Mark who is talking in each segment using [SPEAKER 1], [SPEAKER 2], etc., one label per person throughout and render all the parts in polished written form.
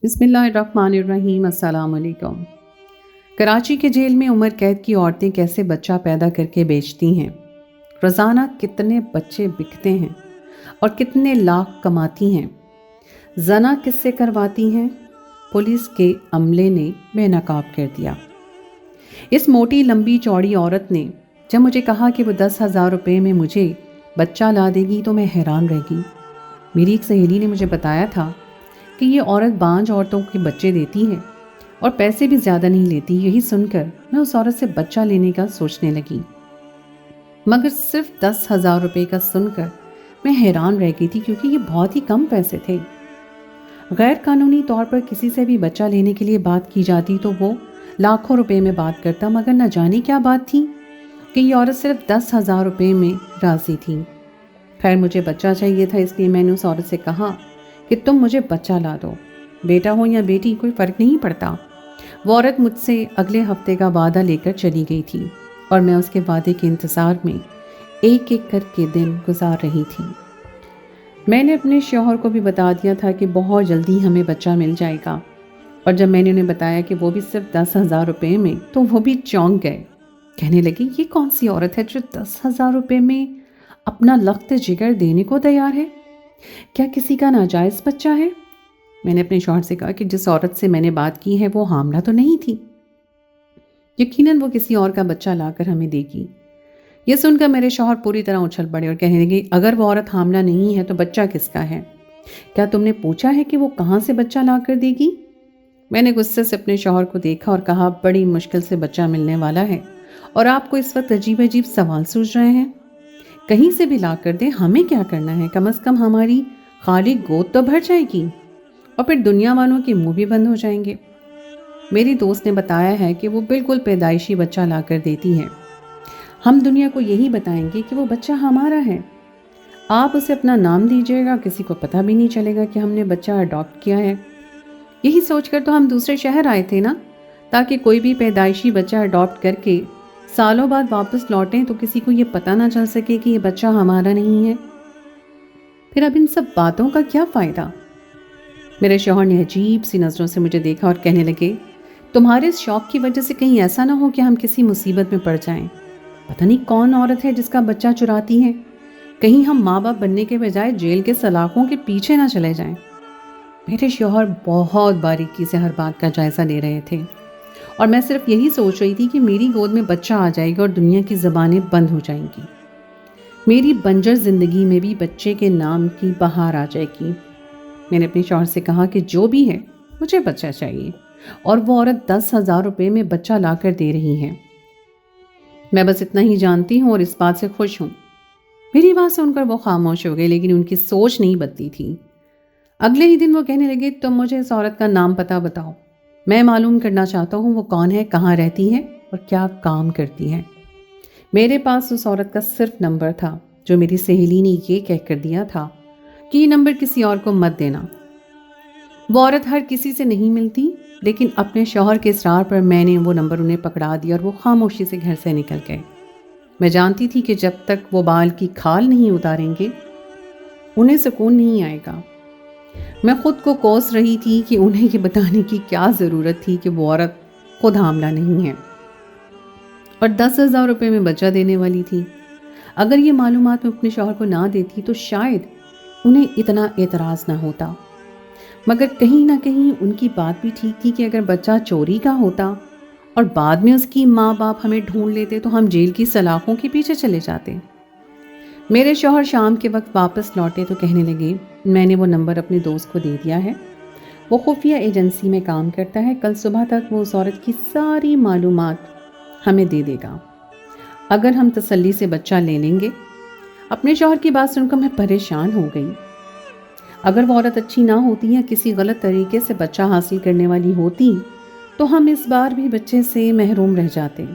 [SPEAKER 1] بسم اللہ الرحمن الرحیم۔ السلام علیکم۔ کراچی کے جیل میں عمر قید کی عورتیں کیسے بچہ پیدا کر کے بیچتی ہیں، روزانہ کتنے بچے بکتے ہیں اور کتنے لاکھ کماتی ہیں، زنا کس سے کرواتی ہیں، پولیس کے عملے نے بے نقاب کر دیا۔ اس موٹی لمبی چوڑی عورت نے جب مجھے کہا کہ وہ 10,000 روپے میں مجھے بچہ لا دے گی تو میں حیران رہ گئی۔ میری ایک سہیلی نے مجھے بتایا تھا کہ یہ عورت بانجھ عورتوں کے بچے دیتی ہے اور پیسے بھی زیادہ نہیں لیتی۔ یہی سن کر میں اس عورت سے بچہ لینے کا سوچنے لگی، مگر صرف 10,000 روپے کا سن کر میں حیران رہ گئی تھی، کیونکہ یہ بہت ہی کم پیسے تھے۔ غیر قانونی طور پر کسی سے بھی بچہ لینے کے لیے بات کی جاتی تو وہ لاکھوں روپے میں بات کرتا، مگر نہ جانے کیا بات تھی کہ یہ عورت صرف 10,000 روپے میں راضی تھی۔ خیر، مجھے بچہ چاہیے تھا، اس لیے میں نے اس عورت سے کہا کہ تم مجھے بچہ لا دو، بیٹا ہو یا بیٹی کوئی فرق نہیں پڑتا۔ وہ عورت مجھ سے اگلے ہفتے کا وعدہ لے کر چلی گئی تھی اور میں اس کے وعدے کے انتظار میں ایک ایک کر کے دن گزار رہی تھی۔ میں نے اپنے شوہر کو بھی بتا دیا تھا کہ بہت جلدی ہمیں بچہ مل جائے گا، اور جب میں نے انہیں بتایا کہ وہ بھی صرف 10,000 روپے میں، تو وہ بھی چونک گئے۔ کہنے لگے، یہ کون سی عورت ہے جو 10,000 روپے میں اپنا لخت جگر دینے کو تیار ہے؟ کیا کسی کا ناجائز بچہ ہے؟ میں نے اپنے شوہر سے کہا کہ جس عورت سے میں نے بات کی ہے وہ حاملہ تو نہیں تھی، یقیناً وہ کسی اور کا بچہ لا کر ہمیں دے گی۔ یہ سن کر میرے شوہر پوری طرح اچھل پڑے اور کہنے لگے، اگر وہ عورت حاملہ نہیں ہے تو بچہ کس کا ہے؟ کیا تم نے پوچھا ہے کہ وہ کہاں سے بچہ لا کر دے گی؟ میں نے غصے سے اپنے شوہر کو دیکھا اور کہا، بڑی مشکل سے بچہ ملنے والا ہے اور آپ کو اس وقت عجیب عجیب سوال سوچ رہے ہیں۔ کہیں سے بھی لا کر دیں، ہمیں کیا کرنا ہے؟ کم از کم ہماری خالی گود تو بھر جائے گی اور پھر دنیا والوں کے منہ بھی بند ہو جائیں گے۔ میری دوست نے بتایا ہے کہ وہ بالکل پیدائشی بچہ لا کر دیتی ہے۔ ہم دنیا کو یہی بتائیں گے کہ وہ بچہ ہمارا ہے، آپ اسے اپنا نام دیجیے گا، کسی کو پتہ بھی نہیں چلے گا کہ ہم نے بچہ اڈاپٹ کیا ہے۔ یہی سوچ کر تو ہم دوسرے شہر آئے تھے نا، تاکہ کوئی بھی پیدائشی بچہ اڈاپٹ کر کے سالوں بعد واپس لوٹیں تو کسی کو یہ پتہ نہ چل سکے کہ یہ بچہ ہمارا نہیں ہے۔ پھر اب ان سب باتوں کا کیا فائدہ؟ میرے شوہر نے عجیب سی نظروں سے مجھے دیکھا اور کہنے لگے، تمہارے اس شوق کی وجہ سے کہیں ایسا نہ ہو کہ ہم کسی مصیبت میں پڑ جائیں۔ پتہ نہیں کون عورت ہے جس کا بچہ چراتی ہے، کہیں ہم ماں باپ بننے کے بجائے جیل کے سلاخوں کے پیچھے نہ چلے جائیں۔ میرے شوہر بہت باریکی سے ہر بات کا جائزہ لے رہے تھے اور میں صرف یہی سوچ رہی تھی کہ میری گود میں بچہ آ جائے گا اور دنیا کی زبانیں بند ہو جائیں گی، میری بنجر زندگی میں بھی بچے کے نام کی بہار آ جائے گی۔ میں نے اپنے شوہر سے کہا کہ جو بھی ہے مجھے بچہ چاہیے، اور وہ عورت 10,000 روپے میں بچہ لا کر دے رہی ہے۔ میں بس اتنا ہی جانتی ہوں اور اس بات سے خوش ہوں۔ میری بات سن کر وہ خاموش ہو گئے، لیکن ان کی سوچ نہیں بدلی تھی۔ اگلے ہی دن وہ کہنے لگے، تم مجھے اس عورت کا نام پتہ بتاؤ، میں معلوم کرنا چاہتا ہوں وہ کون ہے، کہاں رہتی ہے اور کیا کام کرتی ہے۔ میرے پاس اس عورت کا صرف نمبر تھا، جو میری سہیلی نے یہ کہہ کر دیا تھا کہ یہ نمبر کسی اور کو مت دینا۔ وہ عورت ہر کسی سے نہیں ملتی، لیکن اپنے شوہر کے اصرار پر میں نے وہ نمبر انہیں پکڑا دیا اور وہ خاموشی سے گھر سے نکل گئے۔ میں جانتی تھی کہ جب تک وہ بال کی کھال نہیں اتاریں گے انہیں سکون نہیں آئے گا۔ میں خود کو کوس رہی تھی کہ انہیں یہ بتانے کی کیا ضرورت تھی کہ وہ عورت خود حاملہ نہیں ہے اور 10,000 روپے میں بچہ دینے والی تھی۔ اگر یہ معلومات میں اپنے شوہر کو نہ دیتی تو شاید انہیں اتنا اعتراض نہ ہوتا، مگر کہیں نہ کہیں ان کی بات بھی ٹھیک تھی کہ اگر بچہ چوری کا ہوتا اور بعد میں اس کی ماں باپ ہمیں ڈھونڈ لیتے تو ہم جیل کی سلاخوں کے پیچھے چلے جاتے۔ میرے شوہر شام کے وقت واپس لوٹے تو کہنے لگے، میں نے وہ نمبر اپنے دوست کو دے دیا ہے، وہ خفیہ ایجنسی میں کام کرتا ہے، کل صبح تک وہ اس عورت کی ساری معلومات ہمیں دے دے گا اگر ہم تسلی سے بچہ لے لیں گے۔ اپنے شوہر کی بات سن کر میں پریشان ہو گئی۔ اگر وہ عورت اچھی نہ ہوتی یا کسی غلط طریقے سے بچہ حاصل کرنے والی ہوتی تو ہم اس بار بھی بچے سے محروم رہ جاتے۔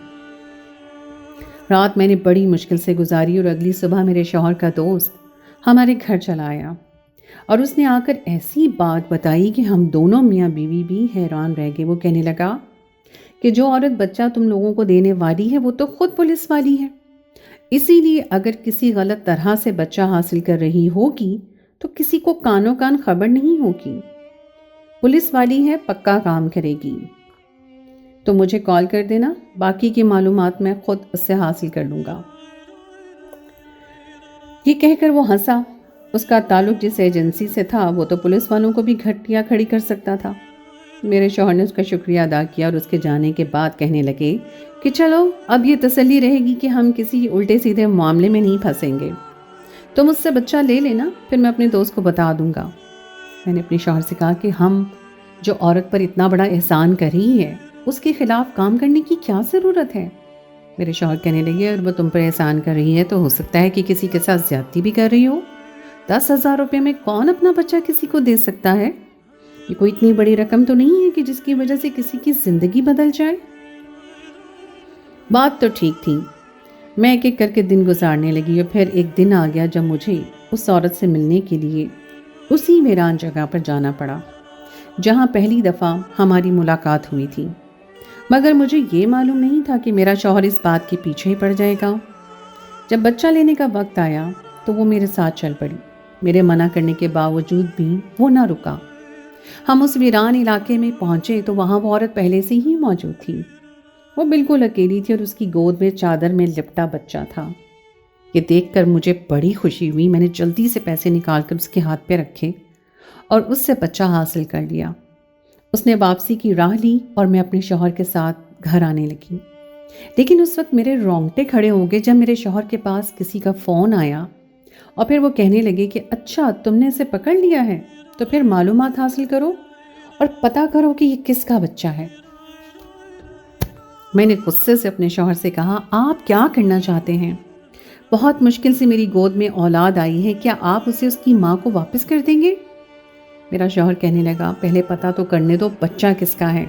[SPEAKER 1] رات میں نے بڑی مشکل سے گزاری اور اگلی صبح میرے شوہر کا دوست ہمارے گھر چلا آیا اور اس نے آ کر ایسی بات بتائی کہ ہم دونوں میاں بیوی بھی حیران رہ گئے۔ وہ کہنے لگا کہ جو عورت بچہ تم لوگوں کو دینے والی ہے وہ تو خود پولیس والی ہے، اسی لیے اگر کسی غلط طرح سے بچہ حاصل کر رہی ہوگی تو کسی کو کانوں کان خبر نہیں ہوگی۔ पुलिस वाली है, पक्का काम करेगी, तो मुझे कॉल कर देना, बाकी की मालूमात मैं खुद उससे हासिल कर लूँगा। ये कहकर वो हंसा। उसका ताल्लुक जिस एजेंसी से था वो तो पुलिस वालों को भी घटिया खड़ी कर सकता था। मेरे शौहर ने उसका शुक्रिया अदा किया और उसके जाने के बाद कहने लगे कि चलो अब ये तसल्ली रहेगी कि हम किसी उल्टे सीधे मामले में नहीं फंसेंगे। तो मुझसे बच्चा ले लेना, फिर मैं अपने दोस्त को बता दूंगा। मैंने अपने शौहर से कहा कि हम जो औरत पर इतना बड़ा एहसान कर रही है उसके खिलाफ काम करने की क्या ज़रूरत है। मेरे शौहर कहने लगे अगर वो तुम पर एहसान कर रही है तो हो सकता है कि किसी के साथ ज्यादती भी कर रही हो। 10,000 रुपये में कौन अपना बच्चा किसी को दे सकता है? ये कोई इतनी बड़ी रकम तो नहीं है कि जिसकी वजह से किसी की जिंदगी बदल जाए। बात तो ठीक थी। मैं एक एक करके दिन गुजारने लगी और फिर एक दिन आ गया जब मुझे उस औरत से मिलने के लिए उसी वीरान जगह पर जाना पड़ा जहां पहली दफ़ा हमारी मुलाकात हुई थी। मगर मुझे ये मालूम नहीं था कि मेरा शौहर इस बात के पीछे ही पड़ जाएगा। जब बच्चा लेने का वक्त आया तो वो मेरे साथ चल पड़ी। मेरे मना करने के बावजूद भी वो ना रुका। हम उस वीरान इलाके में पहुंचे तो वहाँ वो औरत पहले से ही मौजूद थी। वो बिल्कुल अकेली थी और उसकी गोद में चादर में लिपटा बच्चा था। ये देखकर मुझे बड़ी खुशी हुई। मैंने जल्दी से पैसे निकालकर उसके हाथ पे रखे और उससे बच्चा हासिल कर लिया। उसने वापसी की राह ली और मैं अपने शौहर के साथ घर आने लगी। लेकिन उस वक्त मेरे रोंगटे खड़े हो गए जब मेरे शौहर के पास किसी का फ़ोन आया और फिर वो कहने लगे कि अच्छा तुमने इसे पकड़ लिया है, तो फिर मालूमात हासिल करो और पता करो कि ये किसका बच्चा है। मैंने गुस्से से अपने शौहर से कहा आप क्या करना चाहते हैं? बहुत मुश्किल से मेरी गोद में औलाद आई है, क्या आप उसे उसकी माँ को वापस कर देंगे? मेरा शौहर कहने लगा पहले पता तो करने दो बच्चा किसका है,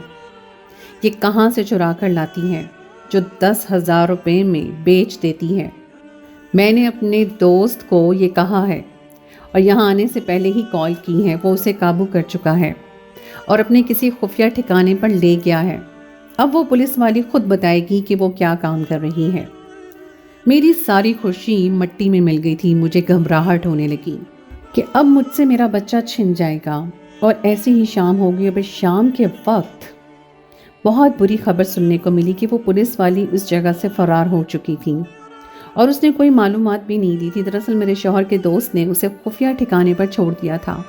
[SPEAKER 1] ये कहाँ से चुरा कर लाती है जो 10,000 रुपये में बेच देती है। मैंने अपने दोस्त को ये कहा है और यहाँ आने से पहले ही कॉल की है। वो उसे काबू कर चुका है और अपने किसी खुफिया ठिकाने पर ले गया है। अब वो पुलिस वाली खुद बताएगी कि वो क्या काम कर रही है। मेरी सारी खुशी मिट्टी में मिल गई थी। मुझे घबराहट होने लगी कि अब मुझसे मेरा बच्चा छिन जाएगा और ऐसी ही शाम होगी। अब शाम के वक्त बहुत बुरी खबर सुनने को मिली कि वो पुलिस वाली उस जगह से फरार हो चुकी थी और उसने कोई मालूमात भी नहीं दी थी। दरअसल मेरे शौहर के दोस्त ने उसे खुफिया ठिकाने पर छोड़ दिया था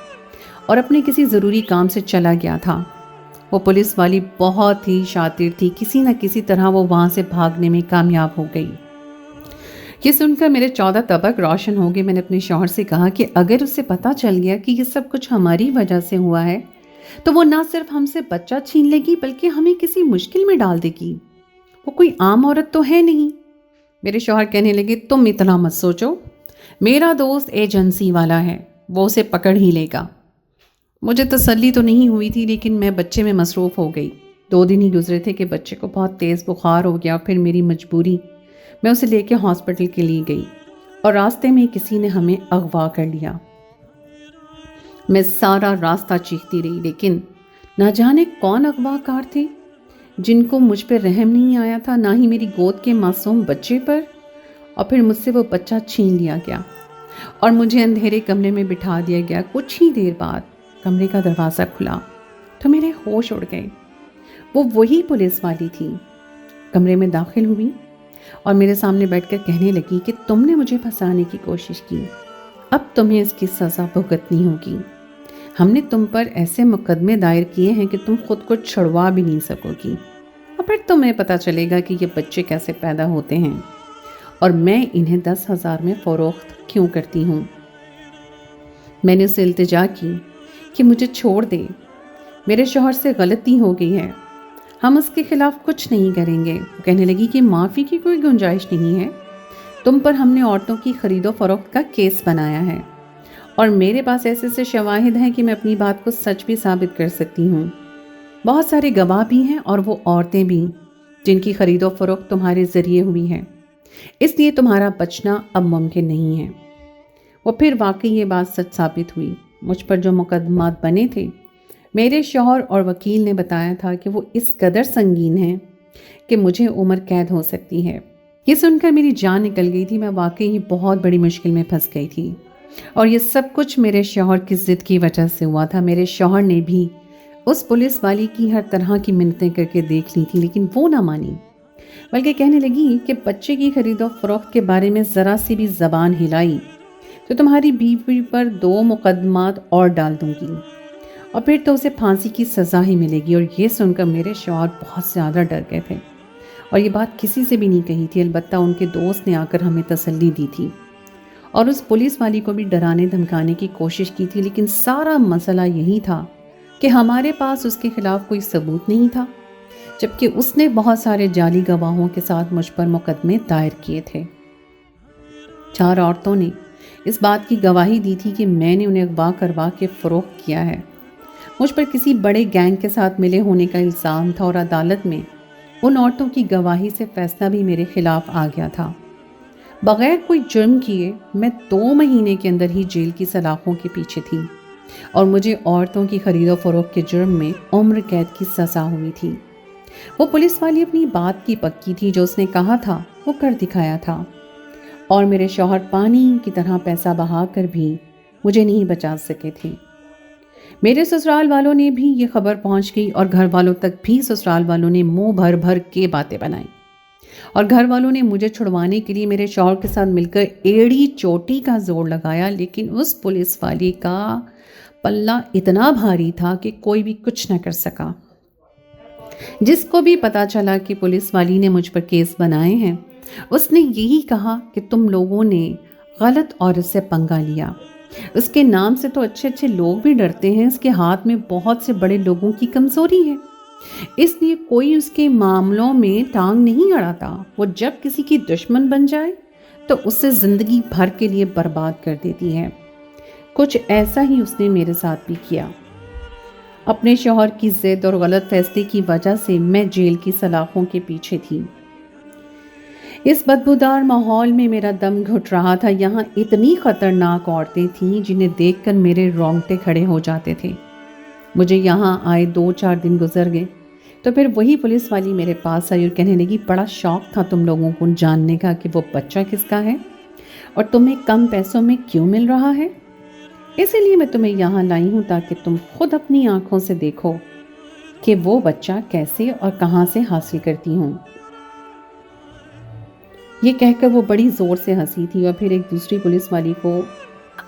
[SPEAKER 1] और अपने किसी ज़रूरी काम से चला गया था। वो पुलिस वाली बहुत ही शातिर थी, किसी न किसी तरह वो वहाँ से भागने में कामयाब हो गई। ये सुनकर मेरे 14 तबक रोशन हो गए। मैंने अपने शौहर से कहा कि अगर उसे पता चल गया कि ये सब कुछ हमारी वजह से हुआ है तो वो ना सिर्फ हमसे बच्चा छीन लेगी बल्कि हमें किसी मुश्किल में डाल देगी। वो कोई आम औरत तो है नहीं। मेरे शौहर कहने लगे तुम इतना मत सोचो, मेरा दोस्त एजेंसी वाला है, वो उसे पकड़ ही लेगा। मुझे तसल्ली तो नहीं हुई थी लेकिन मैं बच्चे में मसरूफ़ हो गई। 2 दिन ही गुजरे थे कि बच्चे को बहुत तेज़ बुखार हो गया। फिर मेरी मजबूरी, मैं उसे लेके हॉस्पिटल के लिए गई और रास्ते में किसी ने हमें अगवा कर लिया। मैं सारा रास्ता चीखती रही लेकिन ना जाने कौन अगवाकार थे जिनको मुझ पर रहम नहीं आया था, ना ही मेरी गोद के मासूम बच्चे पर। और फिर मुझसे वो बच्चा छीन लिया गया और मुझे अंधेरे कमरे में बिठा दिया गया। कुछ ही देर बाद कमरे का दरवाज़ा खुला तो मेरे होश उड़ गए। वो वही पुलिस वाली थी। कमरे में दाखिल हुई और मेरे सामने बैठकर कहने लगी कि तुमने मुझे फंसाने की कोशिश की, अब तुम्हें इसकी सज़ा भुगतनी होगी। हमने तुम पर ऐसे मुकदमे दायर किए हैं कि तुम खुद को छुड़वा भी नहीं सकोगी और फिर तुम्हें पता चलेगा कि ये बच्चे कैसे पैदा होते हैं और मैं इन्हें 10,000 में फ़रोख्त क्यों करती हूँ। मैंने उससे इल्तिजा की कि मुझे छोड़ दे, मेरे शौहर से गलती हो गई है, हम उसके खिलाफ कुछ नहीं करेंगे। वो कहने लगी कि माफ़ी की कोई गुंजाइश नहीं है, तुम पर हमने औरतों की खरीदो फरोख्त का केस बनाया है और मेरे पास ऐसे ऐसे शवाहिद हैं कि मैं अपनी बात को सच भी साबित कर सकती हूँ। बहुत सारे गवाह भी हैं और वो औरतें भी जिनकी खरीदो फरोख्त तुम्हारे ज़रिए हुई है, इसलिए तुम्हारा बचना अब मुमकिन नहीं है। वो फिर वाकई ये बात सच साबित हुई। मुझ पर जो मुकदमात बने थे मेरे शौहर और वकील ने बताया था कि वो इस कदर संगीन है कि मुझे उम्र कैद हो सकती है। ये सुनकर मेरी जान निकल गई थी। मैं वाकई ही बहुत बड़ी मुश्किल में फंस गई थी और ये सब कुछ मेरे शौहर की ज़िद की वजह से हुआ था। मेरे शौहर ने भी उस पुलिस वाली की हर तरह की मिन्नतें करके देख ली थी, लेकिन वो ना मानी, बल्कि कहने लगी कि बच्चे की खरीदो फरोख्त के बारे में ज़रा सी भी ज़बान हिलाई तो तुम्हारी बीवी पर 2 मुकदमात और डाल दूंगी और फिर तो उसे फांसी की सज़ा ही मिलेगी। और ये सुनकर मेरे शौहर बहुत ज़्यादा डर गए थे और ये बात किसी से भी नहीं कही थी, अलबत्ता उनके दोस्त ने आकर हमें तसल्ली दी थी और उस पुलिस वाली को भी डराने धमकाने की कोशिश की थी। लेकिन सारा मसला यही था कि हमारे पास उसके खिलाफ कोई सबूत नहीं था, जबकि उसने बहुत सारे जाली गवाहों के साथ मुझ पर मुकदमे दायर किए थे। 4 औरतों ने इस बात की गवाही दी थी कि मैंने उन्हें अगवा करवा के फ़रोख्त किया है। मुझ पर किसी बड़े गैंग के साथ मिले होने का इल्ज़ाम था और अदालत में उन औरतों की गवाही से फैसला भी मेरे खिलाफ आ गया था। बग़ैर कोई जुर्म किए मैं 2 महीने के अंदर ही जेल की सलाखों के पीछे थी और मुझे औरतों की खरीदो फरोख्त के जुर्म में उम्र कैद की सज़ा हुई थी। वो पुलिस वाली अपनी बात की पक्की थी, जो उसने कहा था वो कर दिखाया था और मेरे शौहर पानी की तरह पैसा बहा कर भी मुझे नहीं बचा सके थे। मेरे ससुराल वालों ने भी ये खबर पहुंच गई और घर वालों तक भी ससुराल वालों ने मुंह भर भर के बातें बनाई और घर वालों ने मुझे छुड़वाने के लिए मेरे शौहर के साथ मिलकर एड़ी चोटी का जोर लगाया। लेकिन उस पुलिस वाली का पल्ला इतना भारी था कि कोई भी कुछ न कर सका। जिसको भी पता चला कि पुलिस वाली ने मुझ पर केस बनाए हैं, उसने यही कहा कि तुम लोगों ने गलत औरत से पंगा लिया। उसके नाम से तो अच्छे अच्छे लोग भी डरते हैं, उसके हाथ में बहुत से बड़े लोगों की कमज़ोरी है, इसलिए कोई उसके मामलों में टांग नहीं अड़ाता। वो जब किसी की दुश्मन बन जाए तो उसे ज़िंदगी भर के लिए बर्बाद कर देती है। कुछ ऐसा ही उसने मेरे साथ भी किया। अपने शौहर की ज़िद और गलत फैसले की वजह से मैं जेल की सलाखों के पीछे थी। इस बदबूदार माहौल में मेरा दम घुट रहा था। यहाँ इतनी खतरनाक औरतें थीं जिन्हें देखकर मेरे रोंगटे खड़े हो जाते थे। मुझे यहाँ आए 2-4 दिन गुजर गए तो फिर वही पुलिस वाली मेरे पास आई और कहने लगी, बड़ा शौक था तुम लोगों को जानने का कि वो बच्चा किसका है और तुम्हें कम पैसों में क्यों मिल रहा है। इसीलिए मैं तुम्हें यहाँ लाई हूँ ताकि तुम खुद अपनी आंखों से देखो कि वो बच्चा कैसे और कहाँ से हासिल करती हूँ। ये कहकर वो बड़ी ज़ोर से हंसी थी और फिर एक दूसरी पुलिस वाली को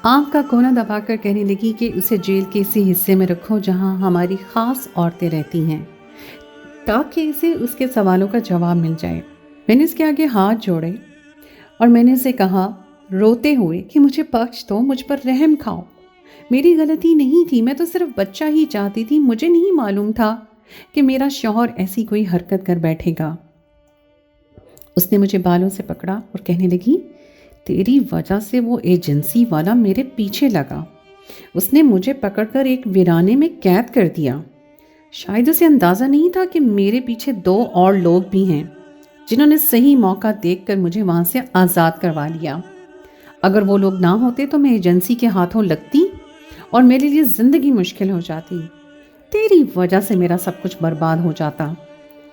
[SPEAKER 1] आँख का कोना दबाकर कहने लगी कि उसे जेल के इसी हिस्से में रखो जहाँ हमारी ख़ास औरतें रहती हैं, ताकि इसे उसके सवालों का जवाब मिल जाए। मैंने इसके आगे हाथ जोड़े और मैंने उसे कहा रोते हुए कि मुझे बख्श दो, मुझ पर रहम खाओ, मेरी गलती नहीं थी, मैं तो सिर्फ बच्चा ही चाहती थी, मुझे नहीं मालूम था कि मेरा शौहर ऐसी कोई हरकत कर बैठेगा। उसने मुझे बालों से पकड़ा और कहने लगी, तेरी वजह से वो एजेंसी वाला मेरे पीछे लगा, उसने मुझे पकड़कर एक वीराने में कैद कर दिया। शायद उसे अंदाज़ा नहीं था कि मेरे पीछे 2 और लोग भी हैं जिन्होंने सही मौका देखकर मुझे वहाँ से आज़ाद करवा लिया। अगर वो लोग ना होते तो मैं एजेंसी के हाथों लगती और मेरे लिए ज़िंदगी मुश्किल हो जाती। तेरी वजह से मेरा सब कुछ बर्बाद हो जाता,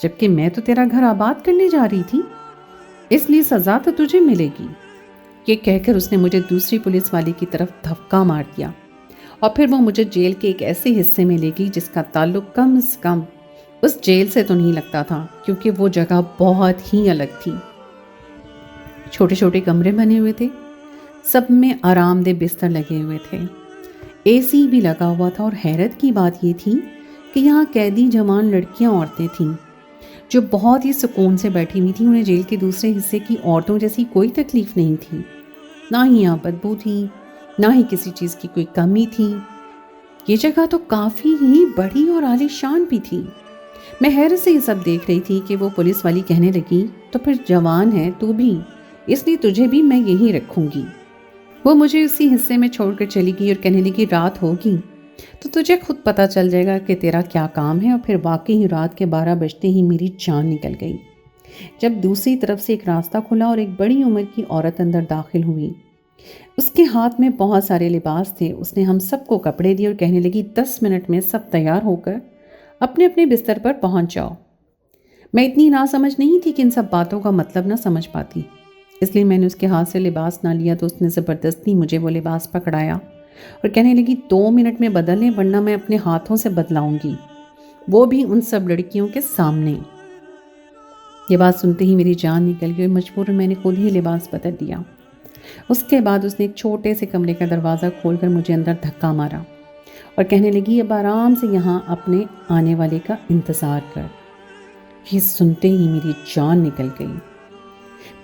[SPEAKER 1] जबकि मैं तो तेरा घर आबाद करने जा रही थी, इसलिए सज़ा तो तुझे मिलेगी। ये कहकर उसने मुझे दूसरी पुलिस वाले की तरफ धक्का मार दिया और फिर वो मुझे जेल के एक ऐसे हिस्से में ले गई जिसका ताल्लुक कम से कम उस जेल से तो नहीं लगता था, क्योंकि वो जगह बहुत ही अलग थी। छोटे छोटे कमरे बने हुए थे, सब में आरामदेह बिस्तर लगे हुए थे, एसी भी लगा हुआ था। और हैरत की बात ये थी कि यहाँ कैदी जवान लड़कियाँ औरतें थीं जो बहुत ही सुकून से बैठी हुई थी। उन्हें जेल के दूसरे हिस्से की औरतों जैसी कोई तकलीफ नहीं थी, ना ही यहाँ बदबू थी, ना ही किसी चीज़ की कोई कमी थी। ये जगह तो काफ़ी ही बड़ी और आलीशान भी थी। मैं हैरत से ये सब देख रही थी कि वो पुलिस वाली कहने लगी, तो फिर जवान है तू भी, इसलिए तुझे भी मैं यहीं रखूँगी। वो मुझे उसी हिस्से में छोड़कर चली गई और कहने लगी, रात होगी तो तुझे खुद पता चल जाएगा कि तेरा क्या काम है। और फिर वाकई ही रात के 12 बजते ही मेरी जान निकल गई जब दूसरी तरफ से एक रास्ता खुला और एक बड़ी उम्र की औरत अंदर दाखिल हुई। उसके हाथ में बहुत सारे लिबास थे। उसने हम सबको कपड़े दिए और कहने लगी, 10 मिनट में सब तैयार होकर अपने अपने बिस्तर पर पहुंच जाओ। मैं इतनी नासमझ नहीं थी कि इन सब बातों का मतलब ना समझ पाती, इसलिए मैंने उसके हाथ से लिबास ना लिया तो उसने ज़बरदस्ती मुझे वो लिबास पकड़ाया और कहने लगी, 2 मिनट में बदल लें वरना मैं अपने हाथों से बदलाऊंगी। وہ بھی ان سب لڑکیوں کے سامنے۔ یہ بات سنتے ہی میری جان نکل گئی، مجبوراً میں نے خود ہی لباس بدل دیا۔ اس کے بعد اس نے ایک چھوٹے سے کمرے کا دروازہ کھول کر مجھے اندر دھکا مارا اور کہنے لگی اب آرام سے یہاں اپنے آنے والے کا انتظار کر۔ یہ سنتے ہی میری جان نکل گئی۔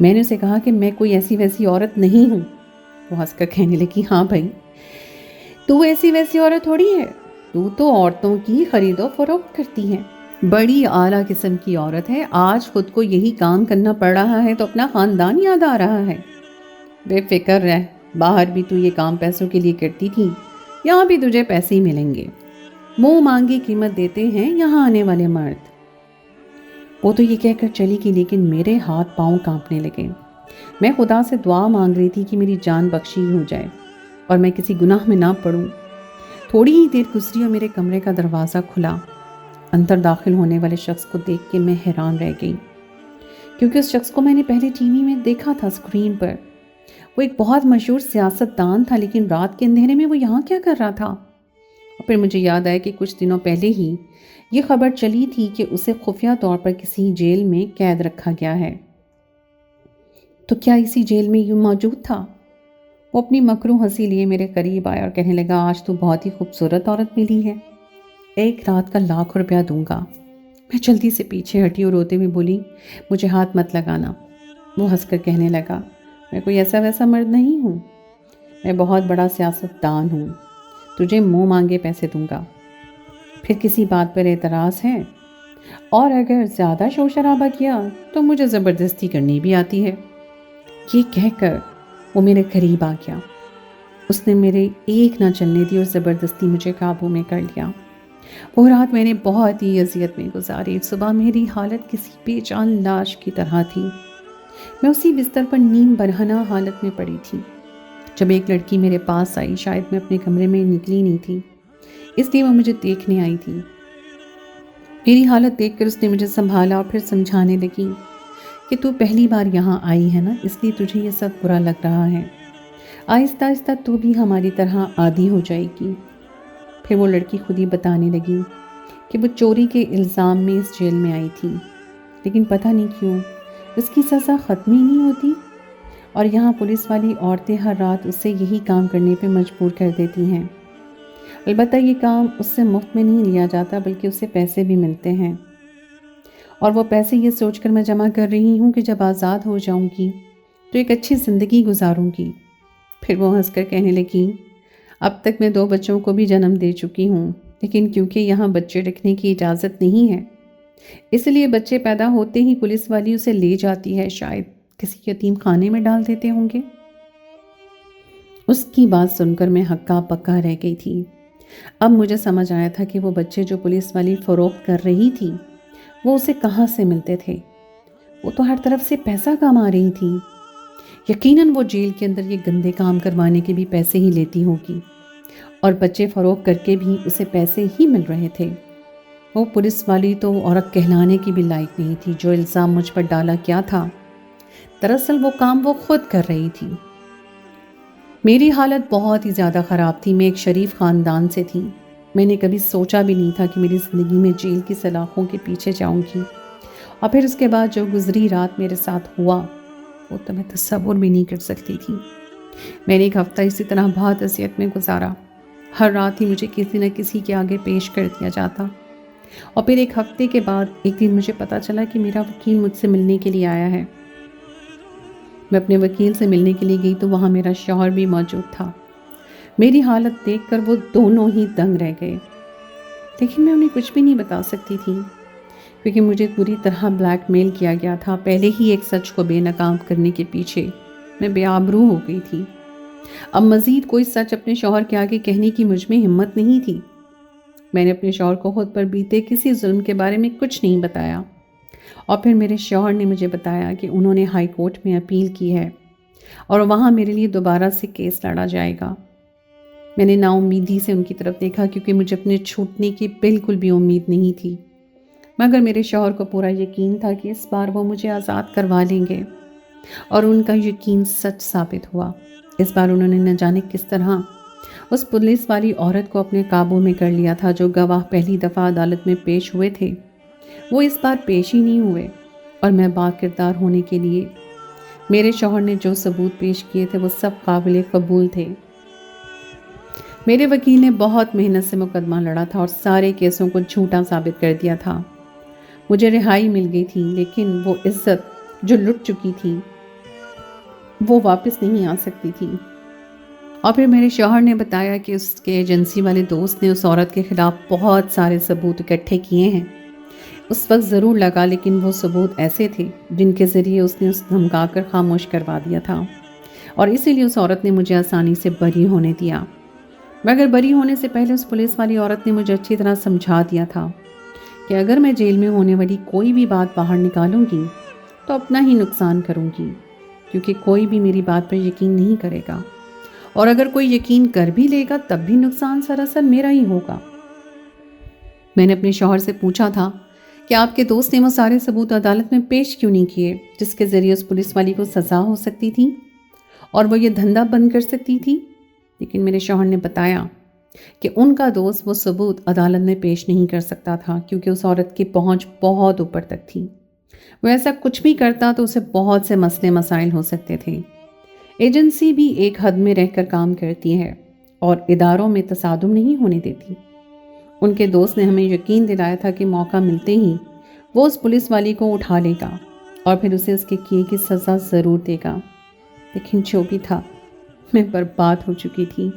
[SPEAKER 1] میں نے اسے کہا کہ میں کوئی ایسی ویسی عورت نہیں ہوں۔ وہ ہنس کر کہنے لگی ہاں بھائی، تو ایسی ویسی عورت تھوڑی ہے، تو عورتوں کی خرید و فروخت کرتی ہے، بڑی اعلیٰ قسم کی عورت ہے۔ آج خود کو یہی کام کرنا پڑ رہا ہے تو اپنا خاندان یاد آ رہا ہے۔ بے فکر رہ، باہر بھی تو یہ کام پیسوں کے لیے کرتی تھی، یہاں بھی تجھے پیسے ہی ملیں گے۔ منہ مانگی قیمت دیتے ہیں یہاں آنے والے مرد۔ وہ تو یہ کہہ کر چلی گئی، لیکن میرے ہاتھ پاؤں کانپنے لگے۔ میں خدا سے دعا مانگ رہی تھی کہ میری جان بخشی ہو جائے اور میں کسی گناہ میں نہ پڑوں۔ تھوڑی ہی دیر گزری اور میرے کمرے کا دروازہ کھلا۔ اندر داخل ہونے والے شخص کو دیکھ کے میں حیران رہ گئی، کیونکہ اس شخص کو میں نے پہلے ٹی وی میں دیکھا تھا اسکرین پر۔ وہ ایک بہت مشہور سیاست دان تھا، لیکن رات کے اندھیرے میں وہ یہاں کیا کر رہا تھا؟ اور پھر مجھے یاد آیا کہ کچھ دنوں پہلے ہی یہ خبر چلی تھی کہ اسے خفیہ طور پر کسی جیل میں قید رکھا گیا ہے۔ تو کیا اسی جیل میں یوں موجود تھا؟ وہ اپنی مکروہ ہنسی لیے میرے قریب آیا اور کہنے لگا آج تو بہت ہی خوبصورت عورت ملی ہے، 1 رات کا ₹1,00,000 دوں گا۔ میں جلدی سے پیچھے ہٹی اور روتے ہوئے بولی مجھے ہاتھ مت لگانا۔ وہ ہنس کر کہنے لگا میں کوئی ایسا ویسا مرد نہیں ہوں، میں بہت بڑا سیاست دان ہوں، تجھے منہ مانگے پیسے دوں گا۔ پھر کسی بات پر اعتراض ہے؟ اور اگر زیادہ شور شرابہ کیا تو مجھے زبردستی کرنی بھی آتی ہے۔ یہ کہہ کر وہ میرے قریب آ گیا۔ اس نے میرے ایک نہ چلنے دی اور زبردستی مجھے قابو میں کر لیا۔ وہ رات میں نے بہت ہی اذیت میں گزاری۔ صبح میری حالت کسی بے جان لاش کی طرح تھی۔ میں اسی بستر پر نیم برہنہ حالت میں پڑی تھی جب ایک لڑکی میرے پاس آئی۔ شاید میں اپنے کمرے میں نکلی نہیں تھی، اس لیے وہ مجھے دیکھنے آئی تھی۔ میری حالت دیکھ کر اس نے مجھے سنبھالا اور پھر سمجھانے لگی کہ تو پہلی بار یہاں آئی ہے نا، اس لیے تجھے یہ سب برا لگ رہا ہے، آہستہ آہستہ تو بھی ہماری طرح عادی ہو جائے گی۔ پھر وہ لڑکی خود ہی بتانے لگی کہ وہ چوری کے الزام میں اس جیل میں آئی تھی، لیکن پتہ نہیں کیوں اس کی سزا ختم ہی نہیں ہوتی، اور یہاں پولیس والی عورتیں ہر رات اس سے یہی کام کرنے پہ مجبور کر دیتی ہیں۔ البتہ یہ کام اس سے مفت میں نہیں لیا جاتا، بلکہ اسے پیسے بھی ملتے ہیں، اور وہ پیسے یہ سوچ کر میں جمع کر رہی ہوں کہ جب آزاد ہو جاؤں گی تو ایک اچھی زندگی گزاروں گی۔ پھر وہ ہنس کر کہنے لگی اب تک میں 2 بچوں کو بھی جنم دے چکی ہوں، لیکن کیونکہ یہاں بچے رکھنے کی اجازت نہیں ہے، اس لیے بچے پیدا ہوتے ہی پولیس والی اسے لے جاتی ہے، شاید کسی یتیم خانے میں ڈال دیتے ہوں گے۔ اس کی بات سن کر میں ہکا پکا رہ گئی تھی۔ اب مجھے سمجھ آیا تھا کہ وہ بچے جو پولیس والی فروخت کر رہی تھی وہ اسے کہاں سے ملتے تھے۔ وہ تو ہر طرف سے پیسہ کما رہی تھی۔ یقیناً وہ جیل کے اندر یہ گندے کام کروانے کے بھی پیسے ہی لیتی ہوگی، اور بچے فروخت کر کے بھی اسے پیسے ہی مل رہے تھے۔ وہ پولیس والی تو عورت کہلانے کی بھی لائق نہیں تھی۔ جو الزام مجھ پر ڈالا کیا تھا، دراصل وہ کام وہ خود کر رہی تھی۔ میری حالت بہت ہی زیادہ خراب تھی۔ میں ایک شریف خاندان سے تھی۔ میں نے کبھی سوچا بھی نہیں تھا کہ میری زندگی میں جیل کی سلاخوں کے پیچھے جاؤں گی، اور پھر اس کے بعد جو گزری رات میرے ساتھ ہوا وہ تو میں تصور بھی نہیں کر سکتی تھی۔ میں نے 1 ہفتہ اسی طرح بہت اذیت میں گزارا۔ ہر رات ہی مجھے کسی نہ کسی کے آگے پیش کر دیا جاتا، اور پھر 1 ہفتے کے بعد ایک دن مجھے پتا چلا کہ میرا وکیل مجھ سے ملنے کے لیے آیا ہے۔ میں اپنے وکیل سے ملنے کے لیے گئی تو وہاں میرا شوہر بھی موجود تھا۔ میری حالت دیکھ کر وہ دونوں ہی دنگ رہ گئے، لیکن میں انہیں کچھ بھی نہیں بتا سکتی تھی، کیونکہ مجھے پوری طرح بلیک میل کیا گیا تھا۔ پہلے ہی ایک سچ کو بے نقاب کرنے کے پیچھے میں بے آبرو ہو گئی تھی۔ اب مزید کوئی سچ اپنے شوہر کے آگے کہنے کی مجھ میں ہمت نہیں تھی۔ میں نے اپنے شوہر کو خود پر بیتے کسی ظلم کے بارے میں کچھ نہیں بتایا، اور پھر میرے شوہر نے مجھے بتایا کہ انہوں نے ہائی کورٹ میں اپیل کی ہے اور وہاں میرے لیے دوبارہ سے کیس لڑا جائے گا۔ میں نے نا امیدی سے ان کی طرف دیکھا، کیونکہ مجھے اپنے چھوٹنے کی بالکل بھی امید نہیں تھی، مگر میرے شوہر کو پورا یقین تھا کہ اس بار وہ مجھے آزاد کروا لیں گے، اور ان کا یقین سچ ثابت ہوا۔ اس بار انہوں نے نہ جانے کس طرح उस पुलिस वाली औरत को अपने काबू में कर लिया था। जो गवाह पहली दफ़ा अदालत में पेश हुए थे वो इस बार पेश ही नहीं हुए, और मैं बाकिरदार होने के लिए मेरे शौहर ने जो सबूत पेश किए थे वो सब काबिल कबूल थे। मेरे वकील ने बहुत मेहनत से मुकदमा लड़ा था और सारे केसों को झूठा साबित कर दिया था। मुझे रिहाई मिल गई थी, लेकिन वो इज्जत जो लुट चुकी थी वो वापस नहीं आ सकती थी। और फिर मेरे शौहर ने बताया कि उसके एजेंसी वाले दोस्त ने उस औरत के खिलाफ बहुत सारे सबूत इकट्ठे किए हैं। उस वक्त ज़रूर लगा, लेकिन वो सबूत ऐसे थे जिनके ज़रिए उसने उस धमकाकर खामोश करवा दिया था, और इसीलिए उस औरत ने मुझे आसानी से बरी होने दिया। मगर बरी होने से पहले उस पुलिस वाली औरत ने मुझे अच्छी तरह समझा दिया था कि अगर मैं जेल में होने वाली कोई भी बात बाहर निकालूंगी तो अपना ही नुकसान करूंगी, क्योंकि कोई भी मेरी बात पर यकीन नहीं करेगा, और अगर कोई यकीन कर भी लेगा तब भी नुकसान सरासर मेरा ही होगा। मैंने अपने शौहर से पूछा था कि आपके दोस्त ने वो सारे सबूत अदालत में पेश क्यों नहीं किए जिसके ज़रिए उस पुलिस वाली को सज़ा हो सकती थी और वो ये धंधा बंद कर सकती थी। लेकिन मेरे शौहर ने बताया कि उनका दोस्त वो सबूत अदालत में पेश नहीं कर सकता था, क्योंकि उस औरत की पहुंच बहुत ऊपर तक थी। वो ऐसा कुछ भी करता तो उसे बहुत से मसले मसाइल हो सकते थे। एजेंसी भी एक हद में रहकर काम करती है और इदारों में तसादुम नहीं होने देती। उनके दोस्त ने हमें यकीन दिलाया था कि मौका मिलते ही वो उस पुलिस वाली को उठा लेगा और फिर उसे उसके किए की सज़ा ज़रूर देगा। लेकिन जो भी था, मैं बर्बाद हो चुकी थी।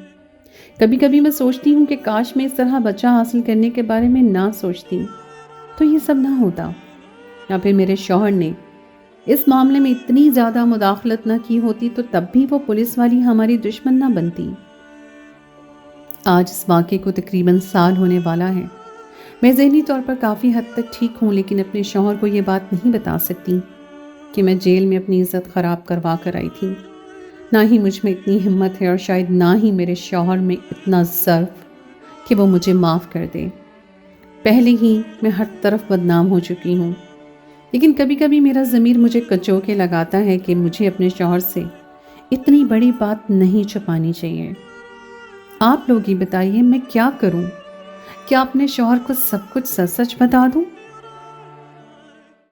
[SPEAKER 1] कभी कभी मैं सोचती हूँ कि काश मैं इस तरह बच्चा हासिल करने के बारे में ना सोचती तो ये सब ना होता, या फिर मेरे शौहर ने इस मामले में इतनी ज़्यादा मुदाखलत ना की होती तो तब भी वो पुलिस वाली हमारी दुश्मन ना बनती। आज इस वाक़े को तकरीबन साल होने वाला है। मैं ज़हनी तौर पर काफ़ी हद तक ठीक हूँ, लेकिन अपने शौहर को ये बात नहीं बता सकती कि मैं जेल में अपनी इज़्ज़त ख़राब करवा कर आई थी। ना ही मुझ में इतनी हिम्मत है और शायद ना ही मेरे शौहर में इतना ज़र्फ़ कि वो मुझे माफ़ कर दे। पहले ही मैं हर तरफ बदनाम हो चुकी हूँ, लेकिन कभी कभी मेरा ज़मीर मुझे कचो के लगाता है कि मुझे अपने शौहर से इतनी बड़ी बात नहीं छुपानी चाहिए। आप लोग ही बताइए, मैं क्या करूं? क्या अपने शौहर को सब कुछ सच सच बता दूं?